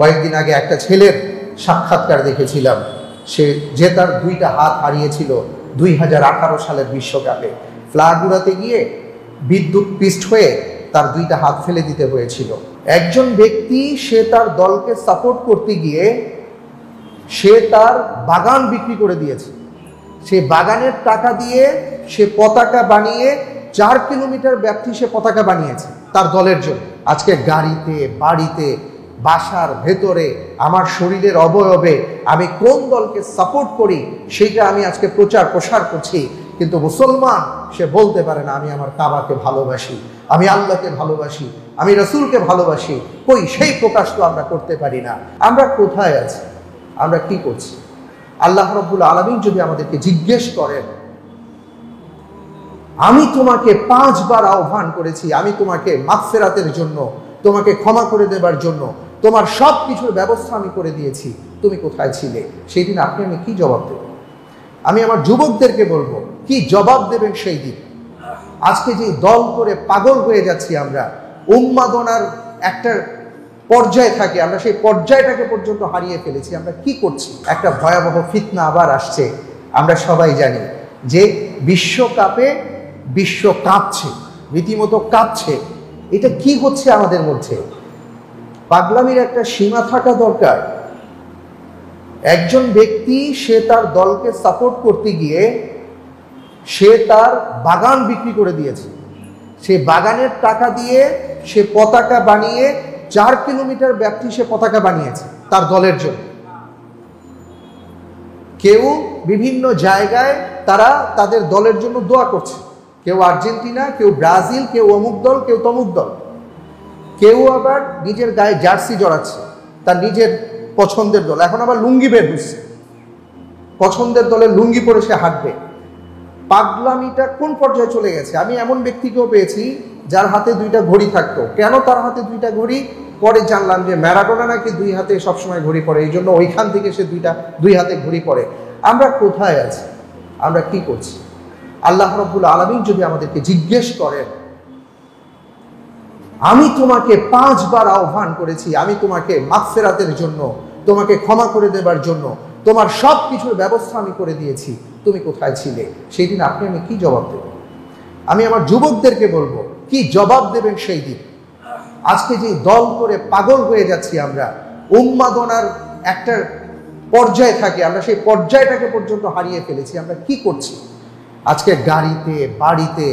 কয়েকদিন আগে একটা ছেলের সাক্ষাৎকার দেখেছিলাম, যে তার দুইটা হাত হারিয়েছিল 2018 সালের বিশ্বকাপে। ফ্ল্যাগ উড়াতে গিয়ে বিদ্যুৎ পিষ্ট হয়ে তার দুইটা হাত ফেলে দিতে হয়েছিল। একজন ব্যক্তি সে তার দলকে সাপোর্ট করতে গিয়ে সে তার বাগান বিক্রি করে দিয়েছে। সে বাগানের টাকা দিয়ে সে পতাকা বানিয়ে 4 কিলোমিটার ব্যাপ্তি সে পতাকা বানিয়েছে তার দলের জন্য। আজকে গাড়িতে, বাড়িতে, বাসার ভেতরে, আমার শরীরের অবয়বে আমি কোন দলকে সাপোর্ট করি সেইটা আমি আজকে প্রচার প্রসার করছি। কিন্তু মুসলমান সে বলতে পারে না আমি আমার কাবাকে ভালোবাসি, আমি আল্লাহকে ভালোবাসি, আমি রসুলকে ভালোবাসি। কই সেই প্রকাশ তো আমরা করতে পারি না। আমরা কোথায় আছি? আমরা কি করছি? আল্লাহ রাব্বুল আলামিন যদি আমাদেরকে জিজ্ঞেস করেন, আমি তোমাকে 5 বার আহ্বান করেছি, আমি তোমাকে মাগফিরাতের জন্য, তোমাকে ক্ষমা করে দেবার জন্য, তোমার সব কিছুর ব্যবস্থা আমি করে দিয়েছি, তুমি কোথায় ছিলে? সেই দিন আপনি আমি কি জবাব দেব? আমি আমার যুবকদেরকে বলবো, কি জবাব দেবেন সেই দিন? আজকে যে দল করে পাগল হয়ে যাচ্ছি আমরা, উন্মাদনার একটা পর্যায়ে থাকে, আমরা সেই পর্যায়টাকে পর্যন্ত হারিয়ে ফেলেছি। আমরা কি করছি? একটা ভয়াবহ ফিতনা আবার আসছে। আমরা সবাই জানি যে বিশ্বকাপে বিশ্ব কাঁপছে, রীতিমতো কাঁপছে। এটা কি হচ্ছে আমাদের মধ্যে? পাগলামির একটা সীমা থাকা দরকার। একজন ব্যক্তি সে তার দলকে সাপোর্ট করতে গিয়ে সে তার বাগান বিক্রি করে দিয়েছে। সে বাগানের টাকা দিয়ে সে পতাকা বানিয়ে 4 কিলোমিটার ব্যাপ্তি সে পতাকা বানিয়েছে তার দলের জন্য। কেউ বিভিন্ন জায়গায় তারা তাদের দলের জন্য দোয়া করছে। কেউ আর্জেন্টিনা, কেউ ব্রাজিল, কেউ অমুক দল, কেউ তমুক দল। কেউ আবার নিজের গায়ে জার্সি জড়াচ্ছে, তার নিজের পছন্দের দল। এখন আবার লুঙ্গি বের হচ্ছে, পছন্দের দলের লুঙ্গি পরে সে হাঁটবে। পাগলামিটা কোন পর্যায়ে চলে গেছে? আমি এমন ব্যক্তিকেও পেয়েছি যার হাতে 2টা ঘড়ি থাকতো। কেন তার হাতে 2টা ঘড়ি? পরে জানলাম যে ম্যারাডোনা নাকি 2 হাতে সবসময় ঘড়ি পরে, এই জন্য ওইখান থেকে সে 2 হাতে ঘড়ি পরে। আমরা কোথায় আছি? আমরা কি করছি? আল্লাহ রাব্বুল আলামিন যদি আমাদেরকে জিজ্ঞেস করেন, আমি তোমাকে 5 বার আহ্বান করেছি, আমি তোমাকে মাগফিরাতের জন্য, তোমাকে ক্ষমা করে দেবার জন্য, তোমার সব কিছুর ব্যবস্থা আমি করে দিয়েছি, তুমি কোথায় ছিলে? সেই দিন আপনি আমি কি জবাব দেব? আমি আমার যুবকদেরকে বলবো, কি জবাব দেবেন সেই দিন? আজকে যে দল করে পাগল হয়ে যাচ্ছি আমরা, উন্মাদনার একটা পর্যায়ে থাকে, আমরা সেই পর্যায়টাকে পর্যন্ত হারিয়ে ফেলেছি। আমরা কি করছি? আজকে গাড়িতে, বাড়িতে,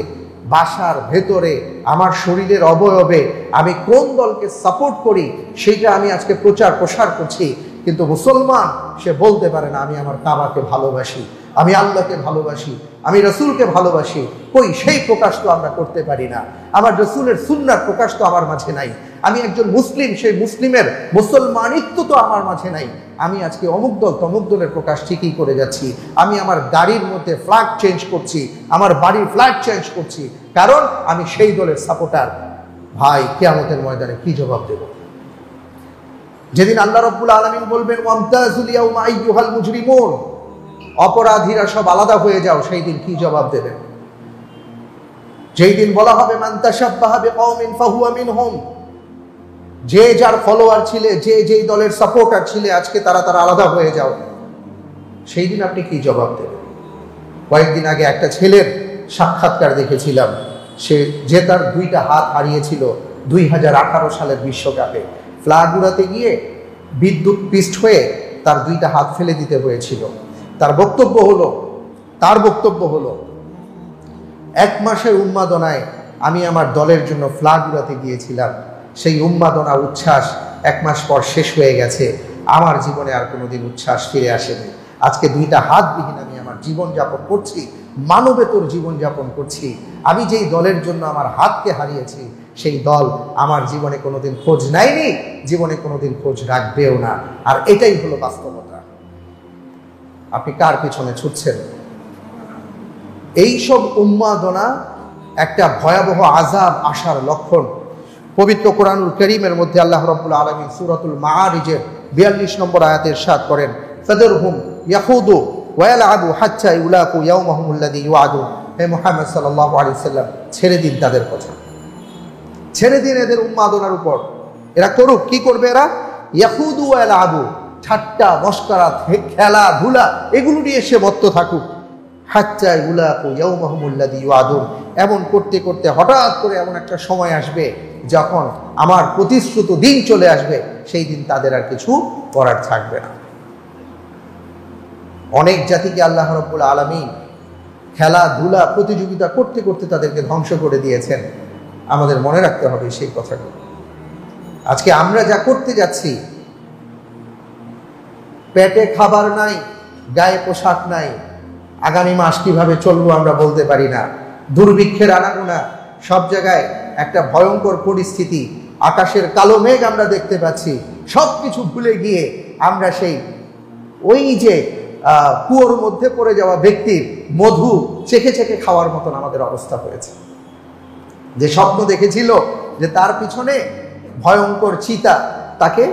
বাসার ভেতরে, আমার শরীরের অবয়বে আমি কোন দলকে সাপোর্ট করি সেইটা আমি আজকে প্রচার প্রসার করছি। কিন্তু মুসলমান সে বলতে পারে না আমি আমার কাবাকে ভালোবাসি, আমি আল্লাহকে ভালোবাসি, আমি রসুলকে ভালোবাসি। কই সেই প্রকাশ তো আমরা করতে পারি না। আমার রসুলের সুন্নার প্রকাশ তো আমার মাঝে নাই। আমি একজন মুসলিম, সেই মুসলিমের মুসলমানিত্ব তো আমার মাঝে নাই। আমি আজকে অমুক দল তমুক দলের প্রকাশ ঠিকই করে যাচ্ছি। আমি আমার গাড়ির মধ্যে ফ্ল্যাগ চেঞ্জ করছি, আমার বাড়ির ফ্ল্যাগ চেঞ্জ করছি, কারণ আমি সেই দলের সাপোর্টার। ভাই, কিয়ামতের ময়দানে কি জবাব দেব? যেদিন আল্লাহ রাব্বুল আলামিন বলবেন ওয়ামতাজুল ইয়াউমা আইয়ুহাল মুজরিমুন, অপরাধীরা সব আলাদা হয়ে যাও, সেই দিন কি জবাব দেবেন? যেই দিন বলা হবে মান তাশাব্বাহা বিকওমিন ফাহুয়া মিনহুম, যে যার ফলোয়ার ছিলে, যে যেই দলের সাপোর্টার ছিলে, আজকে তারা আলাদা হয়ে যাও, সেই দিন আপনি কি জবাব দেবেন? কয়েকদিন আগে একটা ছেলের সাক্ষাৎকার দেখেছিলাম, যে তার 2টা হাত হারিয়েছিল 2018 সালের বিশ্বকাপে। ফ্ল্যাগ উড়াতে গিয়ে বিদ্যুৎ পিষ্ট হয়ে তার 2টা হাত ফেলে দিতে হয়েছিল। তার বক্তব্য হলো 1 মাসের উন্মাদনায় আমি আমার দলের জন্য ফ্ল্যাগ উড়াতে গিয়েছিলাম। সেই উন্মাদনা, উচ্ছ্বাস 1 মাস পর শেষ হয়ে গেছে। আমার জীবনে আর কোনোদিন উচ্ছ্বাস ফিরে আসেনি। আজকে 2টা হাতবিহীন আমি আমার জীবনযাপন করছি, মানবেতর জীবনযাপন করছি। আমি যেই দলের জন্য আমার হাতকে হারিয়েছি, সেই দল আমার জীবনে কোনোদিন খোঁজ নেয়নি, জীবনে কোনোদিন খোঁজ রাখবেও না। আর এটাই হলো বাস্তবতা। আপনি কার পিছনে ছুটছেন? এইসব উন্মাদনা একটা ভয়াবহ আযাব আসার লক্ষণ। পবিত্র কোরআনুল কারীমের মধ্যে আল্লাহ রাব্বুল আলামিন সূরাতুল মাআরিজের 42 নম্বর আয়াতে ইরশাদ করেন, ফাদরহুম ইয়াখুদু ওয়া ইয়ালআবু হাত্তা ইউলাকু ইয়াওমাহুমুল্লাযী ইউআদুন। হে মুহাম্মদ সাল্লাল্লাহু আলাইহি সাল্লাম, ছেড়ে দিন তাদের কথা, ছেড়ে দিন এদের উন্মাদনার উপর। এরা করুক, কি করবে? এরা ইয়াহুদু ওয়া ইয়ালাবু, ঠাট্টা মশকরা খেলাধুলা এগুলো নিয়ে সে মত্ত থাকুক। হাত্তা ইউলাকু ইয়াওমাহুমুল্লাযী ইউআদুন, এমন করতে করতে হঠাৎ করে এমন একটা সময় আসবে যখন আমার প্রতিশ্রুত দিন চলে আসবে, সেই দিন তাদের আর কিছু করার থাকবে না। অনেক জাতিকে আল্লাহ রাব্বুল আলামিন খেলাধুলা প্রতিযোগিতা করতে করতে তাদেরকে ধ্বংস করে দিয়েছেন। আমাদের মনে রাখতে হবে সেই কথাগুলো। আজকে আমরা যা করতে যাচ্ছি, পেটে খাবার নাই, গায়ে পোশাক নাই, আগামী মাস কিভাবে চলবো আমরা বলতে পারি না। দুর্ভিক্ষের আনাগোনা, সব জায়গায় একটা ভয়ঙ্কর পরিস্থিতি, আকাশের কালো মেঘ আমরা দেখতে পাচ্ছি। সব কিছু ভুলে গিয়ে আমরা সেই ওই যে কুয়োর মধ্যে পড়ে যাওয়া ব্যক্তির মধু চেখে চেখে খাওয়ার মতন আমাদের অবস্থা হয়েছে। যে স্বপ্ন দেখেছিল যে তার পিছনে ভয়ঙ্কর চিতা তাকে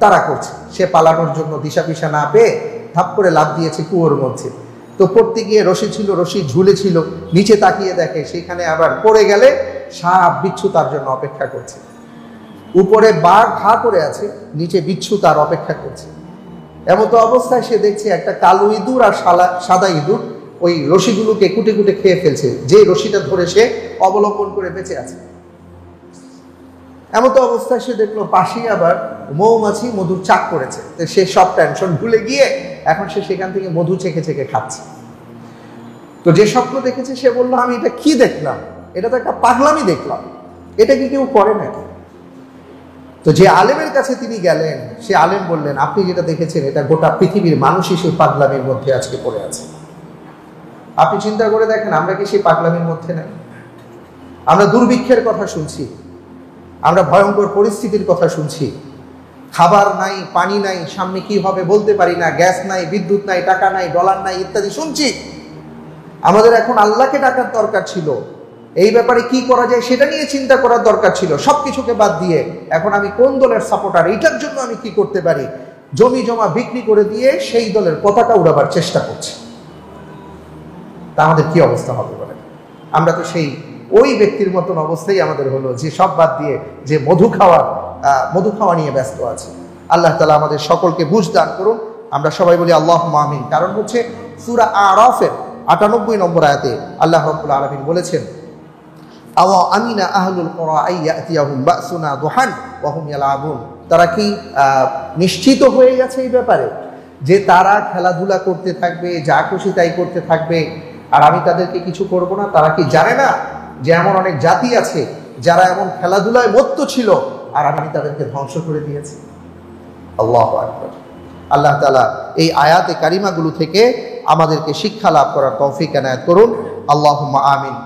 তাড়া করছে, সে পালানোর জন্য দিশা পিশা না পেয়ে ধাপ করে লাফ দিয়েছে কুয়োর মধ্যে। তো পড়তে গিয়ে রশি ছিল, রশি ঝুলেছিল, নিচে তাকিয়ে দেখে সেখানে আবার পড়ে গেলে সাপ বিচ্ছু তার জন্য অপেক্ষা করছে। উপরে বাঘ ঘা করে আছে, নিচে বিচ্ছু তার অপেক্ষা করছে। এমন তো অবস্থায় সে দেখছে একটা কালো ইঁদুর আর সাদা ইঁদুর ওই রশিগুলোকে কুটে কুটে খেয়ে ফেলছে, যে রশিটা ধরে সে অবলম্বন করে বেঁচে আছে। এমন তো অবস্থায় সে দেখলো পাশেই আবার মৌমাছি মধুর চাক করেছে। তো সে সব টেনশন ভুলে গিয়ে এখন সে সেখান থেকে মধু চেখে চেখে খাচ্ছে। তো যে স্বপ্ন দেখেছে সে বললো, আমি এটা কি দেখলাম, এটা তো একটা পাগলামি দেখলাম, এটা কি কেউ করে নাকি? তো যে আলেমের কাছে তিনি গেলেন, সে আলেম বললেন, আপনি যেটা দেখেছেন এটা গোটা পৃথিবীর মানুষই সেই পাগলামির মধ্যে আজকে পড়ে আছে। আপনি চিন্তা করে দেখেন, আমরা কি সেই পাগলামির মধ্যে নাই? আমরা দুর্ভিক্ষের কথা শুনছি, আমরা ভয়ঙ্কর পরিস্থিতির কথা শুনছি, খাবার নাই, পানি নাই, সামনে কি হবে বলতে পারি না, গ্যাস নাই, বিদ্যুৎ নাই, টাকা নাই, ডলার নাই ইত্যাদি শুনছি। আমাদের এখন আল্লাহকে ডাকার দরকার ছিল, এই ব্যাপারে কি করা যায় সেটা নিয়ে চিন্তা করার দরকার ছিল। সবকিছুকে বাদ দিয়ে এখন আমি কোন দলের সাপোর্টার, এইটার জন্য আমি কি করতে পারি, জমি জমা বিক্রি করে দিয়ে সেই দলের পতাকা উড়াবার চেষ্টা করছি। তা আমাদের কি অবস্থা হবে বলে? আমরা তো সেই ওই ব্যক্তির মতন অবস্থাই আমাদের হলো, যে সব বাদ দিয়ে যে মধু খাওয়া নিয়ে ব্যস্ত আছে। আল্লাহ তাআলা আমাদের সকলকে বুঝ দান করুন। আমরা সবাই বলি আল্লাহুম্মা আমিন। কারণ হচ্ছে সূরা আরাফের ৯৮ নম্বর আয়াতে আল্লাহ রাব্বুল আলামিন বলেছেন, আওয়া আমিনা আহলুল কুরা আইয়াতিয়াহুম বাসুনা দুহান ওয়া হুম ইয়ালাবুন। তারা কি নিশ্চিত হয়ে গেছে এই ব্যাপারে যে তারা খেলাধুলা করতে থাকবে, যা খুশি তাই করতে থাকবে, আর আমি তাদেরকে কিছু করব না? তারা কি জানে না যে এমন অনেক জাতি আছে যারা এমন খেলাধুলায় মত্ত ছিল আর আমি তাদেরকে ধ্বংস করে দিয়েছি? আল্লাহু আকবার। আল্লাহ তাআলা এই আয়াতে কারিমাগুলো থেকে আমাদেরকে শিক্ষা লাভ করার তৌফিক এনায়েত করুন। আল্লাহুম্মা আমিন।